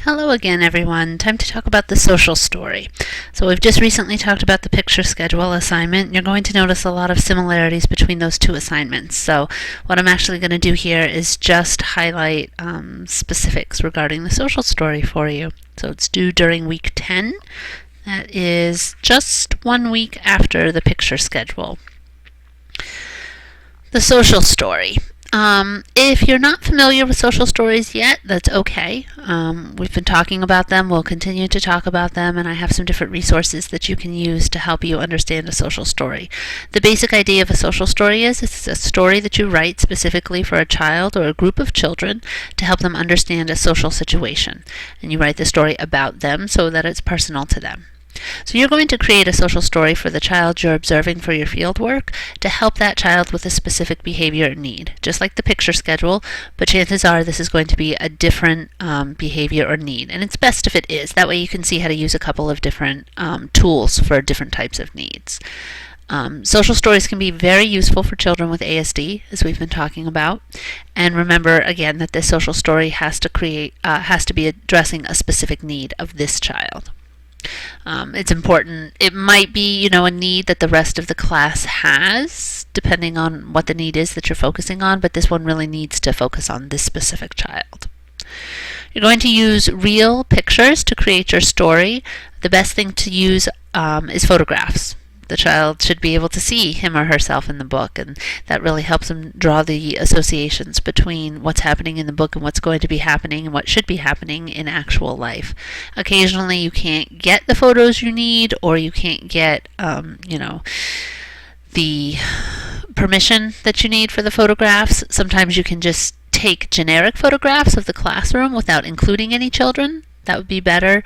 Hello again, everyone. Time to talk about the social story. So we've just recently talked about the picture schedule assignment. You're going to notice a lot of similarities between those two assignments. So what I'm actually going to do here is just highlight specifics regarding the social story for you. So it's due during week 10. That is just 1 week after the picture schedule. The social story. If you're not familiar with social stories yet, that's okay. We've been talking about them. We'll continue to talk about them, and I have some different resources that you can use to help you understand a social story. The basic idea of a social story is it's a story that you write specifically for a child or a group of children to help them understand a social situation. And you write the story about them so that it's personal to them. So you're going to create a social story for the child you're observing for your field work to help that child with a specific behavior or need, just like the picture schedule, but chances are this is going to be a different behavior or need, and it's best if it is. That way you can see how to use a couple of different tools for different types of needs. Social stories can be very useful for children with ASD, as we've been talking about. And remember, again, that this social story has to be addressing a specific need of this child. It's important. It might be, a need that the rest of the class has, depending on what the need is that you're focusing on, but this one really needs to focus on this specific child. You're going to use real pictures to create your story. The best thing to use is photographs. The child should be able to see him or herself in the book, and that really helps them draw the associations between what's happening in the book and what's going to be happening and what should be happening in actual life. Occasionally you can't get the photos you need, or you can't get the permission that you need for the photographs. Sometimes you can just take generic photographs of the classroom without including any children. That would be better.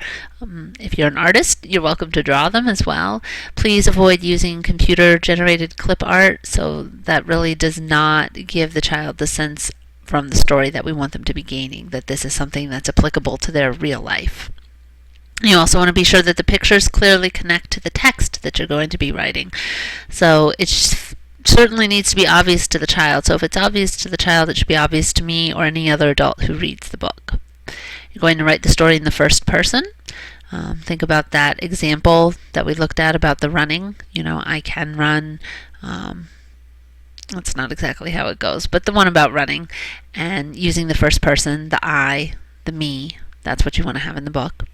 If you're an artist, you're welcome to draw them as well. Please avoid using computer-generated clip art, so that really does not give the child the sense from the story that we want them to be gaining, that this is something that's applicable to their real life. You also want to be sure that the pictures clearly connect to the text that you're going to be writing. So it certainly needs to be obvious to the child. So if it's obvious to the child, it should be obvious to me or any other adult who reads the book. You're going to write the story in the first person. Think about that example that we looked at about the running. I can run. That's not exactly how it goes, but the one about running and using the first person, the I, the me. That's what you want to have in the book.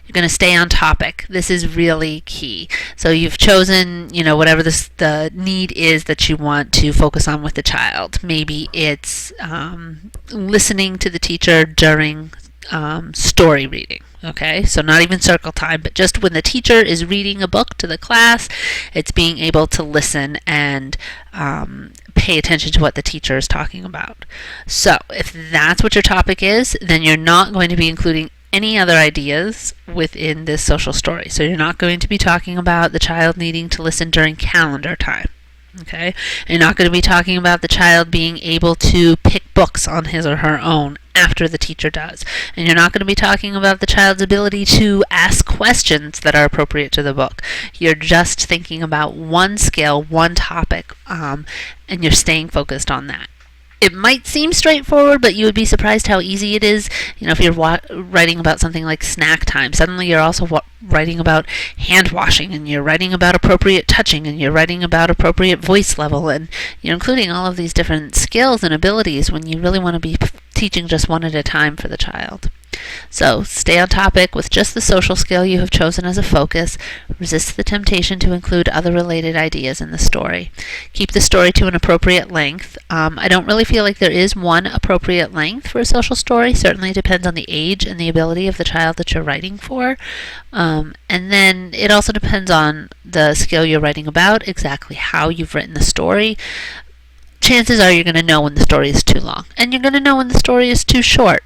You're going to stay on topic. This is really key. So you've chosen, whatever the need is that you want to focus on with the child. Maybe it's listening to the teacher during story reading. Okay, so not even circle time, but just when the teacher is reading a book to the class, it's being able to listen and pay attention to what the teacher is talking about. So if that's what your topic is, then you're not going to be including any other ideas within this social story. So you're not going to be talking about the child needing to listen during calendar time. Okay, you're not going to be talking about the child being able to pick books on his or her own after the teacher does. And you're not going to be talking about the child's ability to ask questions that are appropriate to the book. You're just thinking about one skill, one topic, and you're staying focused on that. It might seem straightforward, but you would be surprised how easy it is. If you're writing about something like snack time, suddenly you're also writing about hand washing, and you're writing about appropriate touching, and you're writing about appropriate voice level, and you're including all of these different skills and abilities when you really want to be teaching just one at a time for the child. So stay on topic with just the social skill you have chosen as a focus. Resist the temptation to include other related ideas in the story. Keep the story to an appropriate length. I don't really feel like there is one appropriate length for a social story. Certainly depends on the age and the ability of the child that you're writing for. And then it also depends on the skill you're writing about, exactly how you've written the story. Chances are you're going to know when the story is too long, and you're going to know when the story is too short.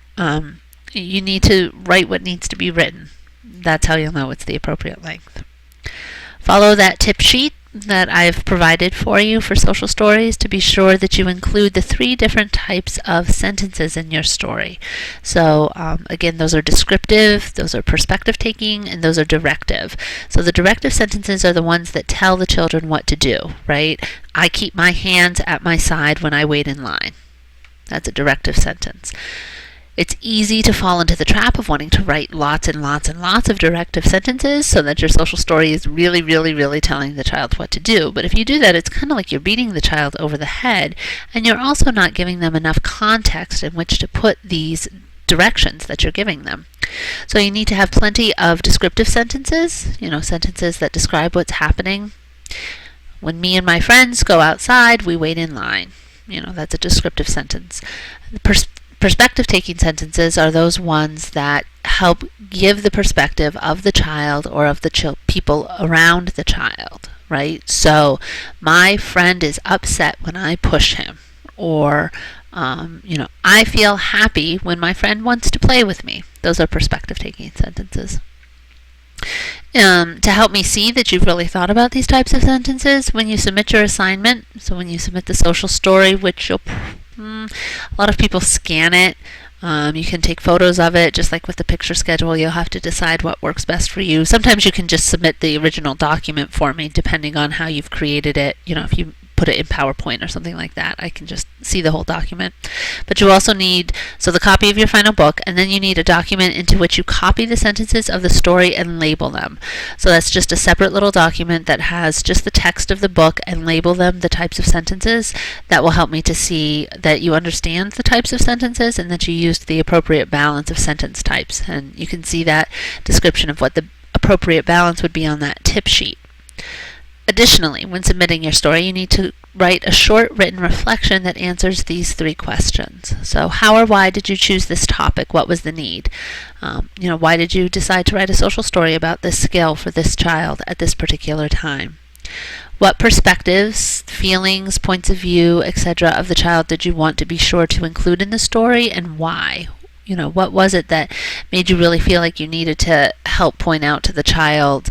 You need to write what needs to be written. That's how you'll know it's the appropriate length. Follow that tip sheet that I've provided for you for social stories to be sure that you include the 3 different types of sentences in your story. So again, those are descriptive, those are perspective taking, and those are directive. So the directive sentences are the ones that tell the children what to do, right? I keep my hands at my side when I wait in line. That's a directive sentence. It's easy to fall into the trap of wanting to write lots and lots and lots of directive sentences so that your social story is really, really, really telling the child what to do. But if you do that, it's kind of like you're beating the child over the head, and you're also not giving them enough context in which to put these directions that you're giving them. So you need to have plenty of descriptive sentences, sentences that describe what's happening. When me and my friends go outside, we wait in line. That's a descriptive sentence. Perspective-taking sentences are those ones that help give the perspective of the child or of the people around the child, right? So, my friend is upset when I push him, or I feel happy when my friend wants to play with me. Those are perspective-taking sentences. To help me see that you've really thought about these types of sentences, when you submit your assignment, so when you submit the social story, which a lot of people scan it. You can take photos of it, just like with the picture schedule. You'll have to decide what works best for you. Sometimes you can just submit the original document for me, depending on how you've created it. If you put it in PowerPoint or something like that, I can just see the whole document. But you also need, the copy of your final book, and then you need a document into which you copy the sentences of the story and label them. So that's just a separate little document that has just the text of the book and label them the types of sentences. That will help me to see that you understand the types of sentences and that you used the appropriate balance of sentence types. And you can see that description of what the appropriate balance would be on that tip sheet. Additionally, when submitting your story, you need to write a short written reflection that answers these 3 questions. So, how or why did you choose this topic? What was the need? Why did you decide to write a social story about this skill for this child at this particular time? What perspectives, feelings, points of view, etc. of the child did you want to be sure to include in the story, and why? What was it that made you really feel like you needed to help point out to the child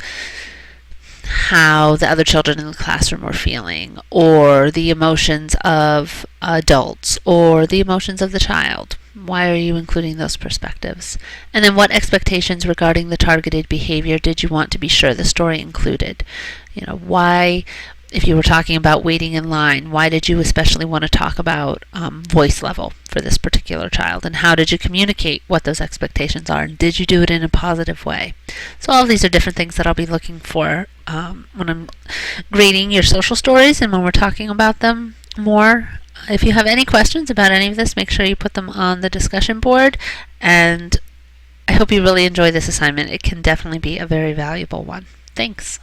how the other children in the classroom were feeling, or the emotions of adults, or the emotions of the child? Why are you including those perspectives? And then what expectations regarding the targeted behavior did you want to be sure the story included? Why, if you were talking about waiting in line, why did you especially want to talk about voice level for this particular child? And how did you communicate what those expectations are? And did you do it in a positive way? So all of these are different things that I'll be looking for when I'm grading your social stories and when we're talking about them more. If you have any questions about any of this, make sure you put them on the discussion board. And I hope you really enjoy this assignment. It can definitely be a very valuable one. Thanks.